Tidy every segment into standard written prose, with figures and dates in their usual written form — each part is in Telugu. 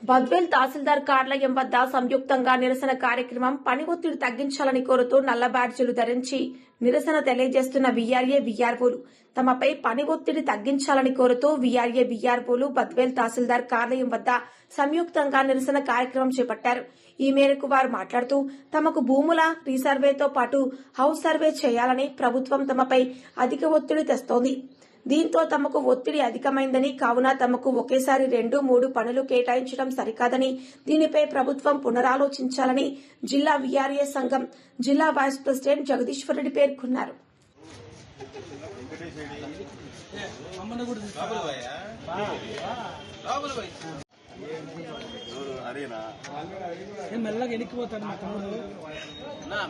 బద్వేల్ తహసీల్దార్ కార్యాలయం వద్ద సంయుక్తంగా నిరసన కార్యక్రమం. పని ఒత్తిడి తగ్గించాలని కోరుతూ నల్ల బ్యాడ్జీలు ధరించి నిరసన తెలియజేస్తున్న వీఆర్ఏ వీఆర్ఓలు. తమపై పని ఒత్తిడి తగ్గించాలని కోరుతూ వీఆర్ఏ వీఆర్ఓలు బద్వేల్ తహసీల్దార్ కార్యాలయం వద్ద సంయుక్తంగా నిరసన కార్యక్రమం చేపట్టారు. ఈ మేరకు వారు మాట్లాడుతూ తమకు భూముల రీసర్వేతో పాటు హౌస్ సర్వే చేయాలని ప్రభుత్వం తమపై అధిక ఒత్తిడి తెస్తోంది. దీంతో తమకు ఒత్తిడి అధికమైందని, కావున తమకు ఒకేసారి 2-3 పనులు కేటాయించడం సరికాదని, దీనిపై ప్రభుత్వం పునరాలోచించాలని జిల్లా వీఆర్ఏ సంఘం జిల్లా వైస్ ప్రెసిడెంట్ జగదీశ్వరరెడ్డి పేర్కొన్నారు.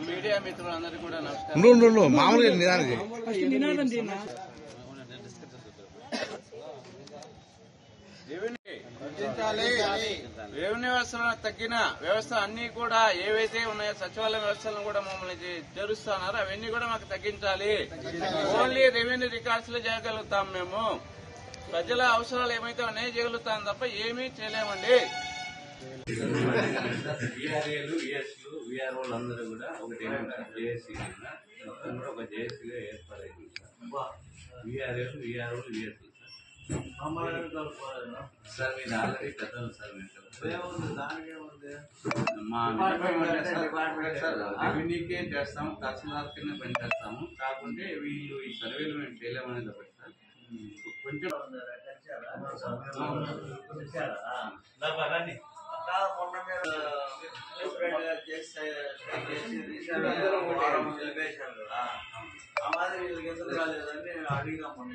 మీడియా మిత్రులందరికీ కూడా నమస్కారం. రెవెన్యూ వ్యవస్థలో తగ్గిన వ్యవస్థ అన్ని కూడా ఏవైతే ఉన్నాయో సచివాలయ వ్యవస్థలను కూడా మమ్మల్ని చేరుస్తున్నారు, అవన్నీ కూడా మాకు తగ్గించాలి. ఓన్లీ రెవెన్యూ రికార్డ్స్ లో చేయగలుగుతాం. మేము ప్రజల అవసరాలు ఏమైతే ఉన్నాయో చేయగలుగుతాం తప్ప ఏమీ చేయలేమండి. వీఆర్ఏలు విఎస్లు వీఆర్ఓలు అందరూ కూడా ఒకటి జేఏసీ మొత్తం కూడా ఒక జేఏసీగా ఏర్పడైంది. వీఆర్ఏలు వీఆర్ఓలు విఎస్లు సార్ మీరు ఆల్రెడీ పెద్దలు సార్ మా సార్ రెవెన్యూకే చేస్తాము, తహసీల్దార్ కింద పని చేస్తాము. కాకుంటే వీళ్ళు ఈ సర్వేలు మేము చేయలేమనేది ఒకటి సార్. కొంచెం మొన్న మీరు చేసి ఆ మాదిరి వీళ్ళకి ఎందుకు రాలేదని అడిగినాం మొన్న.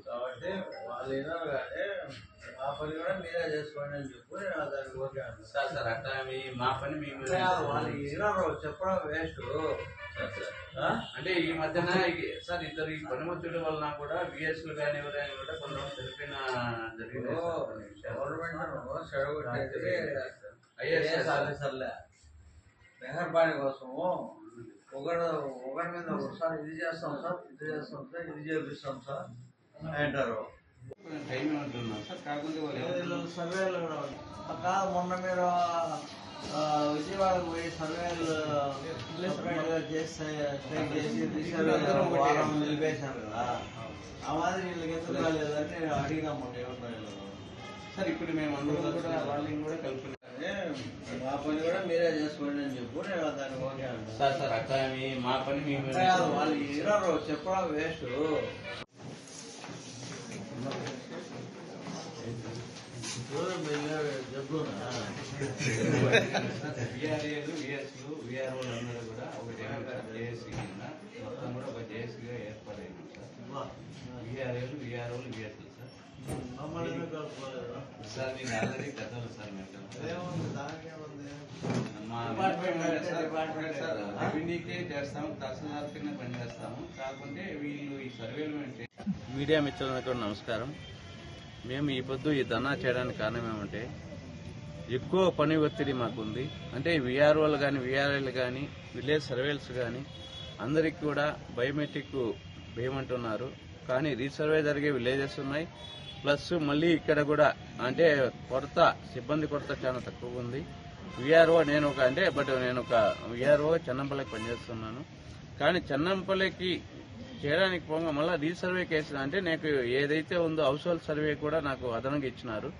కాబట్టి వాళ్ళు విన్నారు కానీ మా పని కూడా మీరే చేసుకోండి అని చెప్పి దానికి ఓకే సార్ సార్ అట్లా మా పని మేము వాళ్ళు విన్నారు చెప్పడం వేస్ట్. అంటే ఈ మధ్యన సార్ ఇద్దరు ఈ పనిముచ్చుడు వలన కూడా విఎస్లు కానీ ఎవరైనా కూడా కొంతమంది తెలిపిన జరిగింది. గవర్నమెంట్ ఆఫీసర్లే మెహర్బానీ కోసము ఒకరి మీద ఒకసారి ఇది చేస్తాం సార్, ఇది చేస్తాం సార్, ఇది చేపిస్తాం సార్ అంటారు. టైం ఏమంటున్నాం సార్. కాకుండా సర్వేలు కాదు, మొన్న మీరు విజయవాడకు పోయి సర్వేలు చేసి వారం నిలిపేశారు కదా, ఆ మాదిరి వీళ్ళకి ఎందుకు రాలేదని అడిగినాము సార్. ఇప్పుడు మేము అందరూ కూడా వాళ్ళని కూడా కలుపుకున్నాం. మా పని కూడా మీరే చేసుకోండి అని చెప్పు దాన్ని ఓకే అంటారు. సార్ సార్ అట్లా మా పని మేము వాళ్ళు ఇరారు చెప్పడం వేస్ట్. వీఆర్ఏలు విఎస్లు వీఆర్ఓలు అందరూ కూడా ఒకటి జేఏసీ కింద మొత్తం కూడా ఒక జేఏసీగా ఏర్పడైంది సార్. వీఆర్ఏలు వీఆర్ఓలు విఎస్లు సార్. సార్ మీరు ఆల్రెడీ పెద్దలు సార్. మా సార్ రెవెన్యూకే చేస్తాము, తహసీల్దార్ కింద పనిచేస్తాము. కాకుంటే వీళ్ళు ఈ సర్వేలు మీడియా మిత్రులకు నమస్కారం. మేము ఈ పొద్దు ఈ ధర్నా చేయడానికి కారణం ఏమంటే ఎక్కువ పని ఒత్తిడి మాకుంది. అంటే వీఆర్ఓలు కానీ వీఆర్ఏలు కానీ విలేజ్ సర్వేల్స్ కానీ అందరికీ కూడా బయోమెట్రిక్ వేయమంటున్నారు. కానీ రీసర్వే జరిగే విలేజెస్ ఉన్నాయి. ప్లస్ మళ్ళీ ఇక్కడ కూడా అంటే సిబ్బంది కొరత చాలా తక్కువ ఉంది. వీఆర్ఓ నేను ఒక వీఆర్ఓ చెన్నంపల్లికి పనిచేస్తున్నాను. కానీ చెన్నంపల్లికి చేయడానికి పోగా మళ్ళీ రీసర్వే కేసు అంటే నాకు ఏదైతే ఉందో హౌస్ హోల్డ్ సర్వే కూడా నాకు అదనంగా ఇచ్చినారు.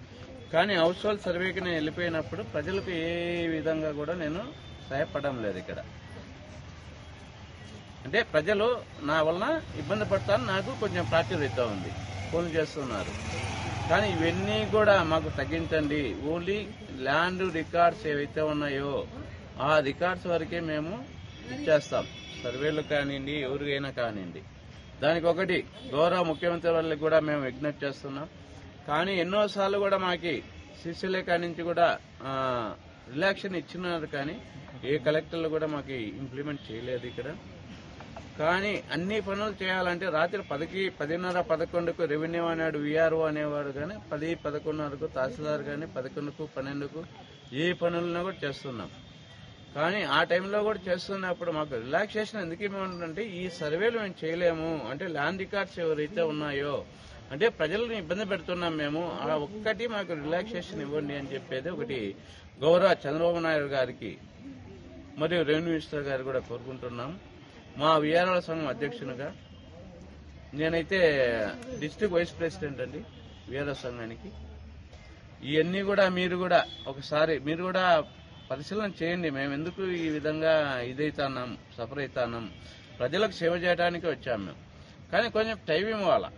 కానీ హౌస్ హోల్డ్ సర్వేకి నేను వెళ్ళిపోయినప్పుడు ప్రజలకు ఏ విధంగా కూడా నేను సహాయపడడం లేదు. ఇక్కడ అంటే ప్రజలు నా వలన ఇబ్బంది పడతాను, నాకు కొంచెం ప్రాచుర్యత ఉంది, ఫోన్ చేస్తున్నారు. కానీ ఇవన్నీ కూడా మాకు తగ్గించండి. ఓన్లీ ల్యాండ్ రికార్డ్స్ ఏవైతే ఉన్నాయో ఆ రికార్డ్స్ వరకే మేము ఇచ్చేస్తాం. సర్వేలు కానివ్వండి, ఎవరికైనా కానివ్వండి. దానికి ఒకటి గౌరవ ముఖ్యమంత్రి వాళ్ళకి కూడా మేము విజ్ఞప్తి చేస్తున్నాం. కానీ ఎన్నోసార్లు కూడా మాకి సిసిలేఖ నుంచి కూడా రిలాక్షన్ ఇచ్చినారు, కానీ ఏ కలెక్టర్లు కూడా మాకు ఇంప్లిమెంట్ చేయలేదు ఇక్కడ. కానీ అన్ని పనులు చేయాలంటే రాత్రి 10కి 10:30, 11కు రెవెన్యూ అనేవాడు వీఆర్ఓ అనేవాడు కానీ 10, 11:30కు తహసీల్దార్ కానీ 11కు 12కు ఏ పనులను కూడా చేస్తున్నాం. కానీ ఆ టైంలో కూడా చేస్తున్నప్పుడు మాకు రిలాక్సేషన్ ఎందుకు ఇవ్వమంటే ఈ సర్వేలు మేము చేయలేము. అంటే ల్యాండ్ రికార్డ్స్ ఎవరైతే ఉన్నాయో అంటే ప్రజలను ఇబ్బంది పెడుతున్నాం మేము, ఆ ఒక్కటి మాకు రిలాక్సేషన్ ఇవ్వండి అని చెప్పేది ఒకటి గౌరవ చంద్రబాబు నాయుడు గారికి మరియు రెవెన్యూ మినిస్టర్ గారు కూడా కోరుకుంటున్నాం. మా విఆర్ఓల సంఘం అధ్యక్షునిగా నేనైతే డిస్ట్రిక్ట్ వైస్ ప్రెసిడెంట్ అండి విఆర్ఓ సంఘానికి. ఇవన్నీ కూడా మీరు కూడా ఒకసారి మీరు కూడా పరిశీలన చేయండి. మేము ఎందుకు ఈ విధంగా ఇదైతున్నాం, సఫర్ అవుతున్నాం, ప్రజలకు సేవ చేయడానికి వచ్చాము మేము. కానీ కొంచెం టైం ఇవ్వాలా.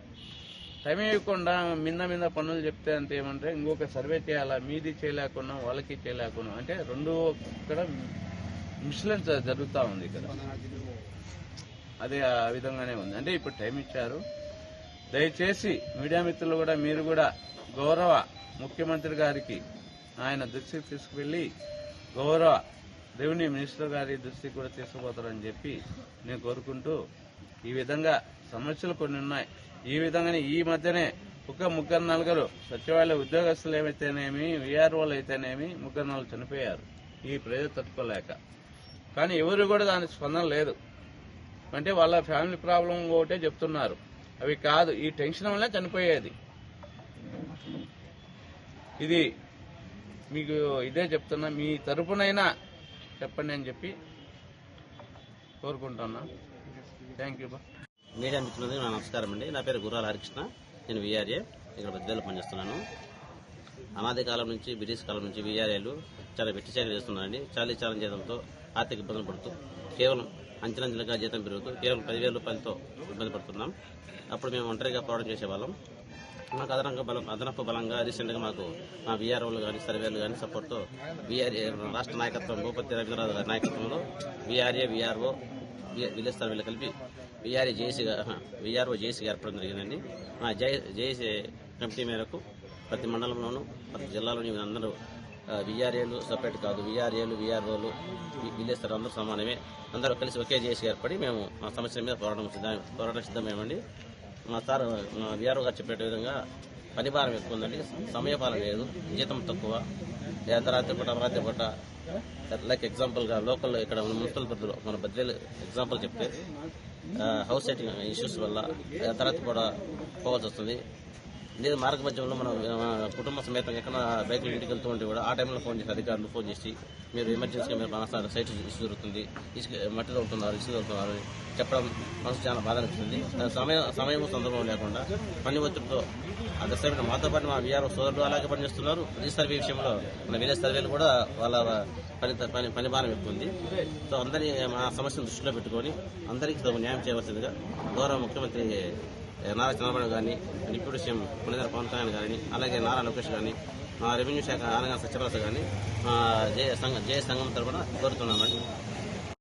టైం ఇవ్వకుండా మిన్న పనులు చెప్తే అంతే ఏమంటే ఇంకొక సర్వే చేయాలా, మీది చేయలేకున్నాం వాళ్ళకి చేయలేకున్నాం అంటే రెండు ఇక్కడ మిస్లెన్స్ జరుగుతూ ఉంది ఇక్కడ. అదే ఆ విధంగానే ఉంది. అంటే ఇప్పుడు టైం ఇచ్చారు. దయచేసి మీడియా మిత్రులు కూడా మీరు కూడా గౌరవ ముఖ్యమంత్రి గారికి ఆయన దృష్టికి తీసుకువెళ్లి గౌరవ రెవెన్యూ మినిస్టర్ గారి దృష్టికి కూడా తీసుకుపోతారని చెప్పి నేను కోరుకుంటూ, ఈ విధంగా సమస్యలు కొన్ని ఉన్నాయి. ఈ విధంగానే ఈ మధ్యనే ఒక 3-4 సచివాలయ ఉద్యోగస్తులు ఏమైతేనేమి, వీఆర్ఓలు అయితేనేమి 3-4 చనిపోయారు ఈ ప్రజలు తట్టుకోలేక. కానీ ఎవరు కూడా దానికి స్పందన లేదు. అంటే వాళ్ళ ఫ్యామిలీ ప్రాబ్లం ఒకటే చెప్తున్నారు, అవి కాదు, ఈ టెన్షన్ వల్లే చనిపోయేది. ఇది మీకు ఇదే చెప్తున్నా, మీ తరపునైనా చెప్పండి అని చెప్పి కోరుకుంటున్నా. Thank you. మీడియా మిత్రులందరికీ నా నమస్కారం అండి. నా పేరు గుర్రాల హరికృష్ణ. నేను వీఆర్ఏ ఇక్కడ బద్వేల్లో పనిచేస్తున్నాను. అనాది కాలం నుంచి, బ్రిటిష్ కాలం నుంచి వీఆర్ఏలు చాలా వెట్టి సేవ చేస్తున్నారండి. చాలా జీతంతో ఆర్థిక ఇబ్బందులు పడుతూ కేవలం అంచెలంచెలుగా జీతం పెరుగుతూ కేవలం 10,000 రూపాయలతో ఇబ్బంది పడుతున్నాం. అప్పుడు మేము ఒంటరిగా పోరాటం చేసేవాళ్ళం. మాకు అదనపు బలంగా రీసెంట్గా మాకు మా వీఆర్ఓలు కానీ సర్వేలు కానీ సపోర్ట్తో వీఆర్ఏ రాష్ట్ర నాయకత్వం భూపతి రవీంద్రనాథ్ గారి నాయకత్వంలో వీఆర్ఏ, వీఆర్ఓ, విలేజ్ సర్వేలు కలిపి వీఆర్ఓ జేసీగా ఏర్పడడం జరిగిందండి. మా జేసీ కమిటీ మేరకు ప్రతి మండలంలోనూ ప్రతి జిల్లాలోని అందరూ వీఆర్ఏలు సపరేట్ కాదు, వీఆర్ఏలు, వీఆర్ఓలు, విలేజ్ సర్వే అందరూ సమానమే. అందరూ కలిసి ఒకే జేసీ ఏర్పడి మేము మా సమస్యల మీద పోరాటం సిద్ధమేమండి. మా సార్ వీఆర్ఓ గారు చెప్పే విధంగా పని భారం ఎక్కువ ఉందండి, సమయపాలన లేదు, జీతం తక్కువ, రాత్రి పూట లైక్ ఎగ్జాంపుల్గా లోకల్ ఇక్కడ మున్సిపల్ పరిధిలో మన బద్వేలు ఎగ్జాంపుల్ చెప్తే హౌస్ సెట్టింగ్ ఇష్యూస్ వల్ల అర్ధరాత్రి కూడా పోవాల్సి వస్తుంది. లేదు మార్గ మధ్యంలో మనం కుటుంబ సమేతంగా ఎక్కడ బైకులు ఇంటికి వెళ్తూ ఉంటే కూడా ఆ టైంలో ఫోన్ చేసి అధికారులు ఫోన్ చేసి మీరు ఎమర్జెన్సీగా మీరు మన సైట్ ఇష్యూ జరుగుతుంది, మట్టి తవ్వుతున్నారు, ఇసుక తవ్వుతున్నారు చెప్పడం మనసు చాలా బాధ అనిపిస్తుంది. సమయం సందర్భం లేకుండా పని ఒత్తిడితో అదే సమయంలో మాతో పాటు మా వీఆర్ఓ సోదరులు అలాగే పనిచేస్తున్నారు. ఈ సర్వే విషయంలో మన విలేజ్ సర్వేలు కూడా వాళ్ళ పని భారం ఎక్కువ ఉంది. సో అందరి మా సమస్యను దృష్టిలో పెట్టుకొని అందరికీ న్యాయం చేయవలసిందిగా గౌరవ ముఖ్యమంత్రి నారా చంద్రబాబు కానీ, డిప్యూటీ సీఎం పుణేంద్ర పవన్ కళ్యాణ్ కానీ, అలాగే నారా లోకేష్ కానీ, మా రెవెన్యూ శాఖ ఆనంద సచివాలయ కానీ జే సంఘం తరఫున కోరుతున్నామండి.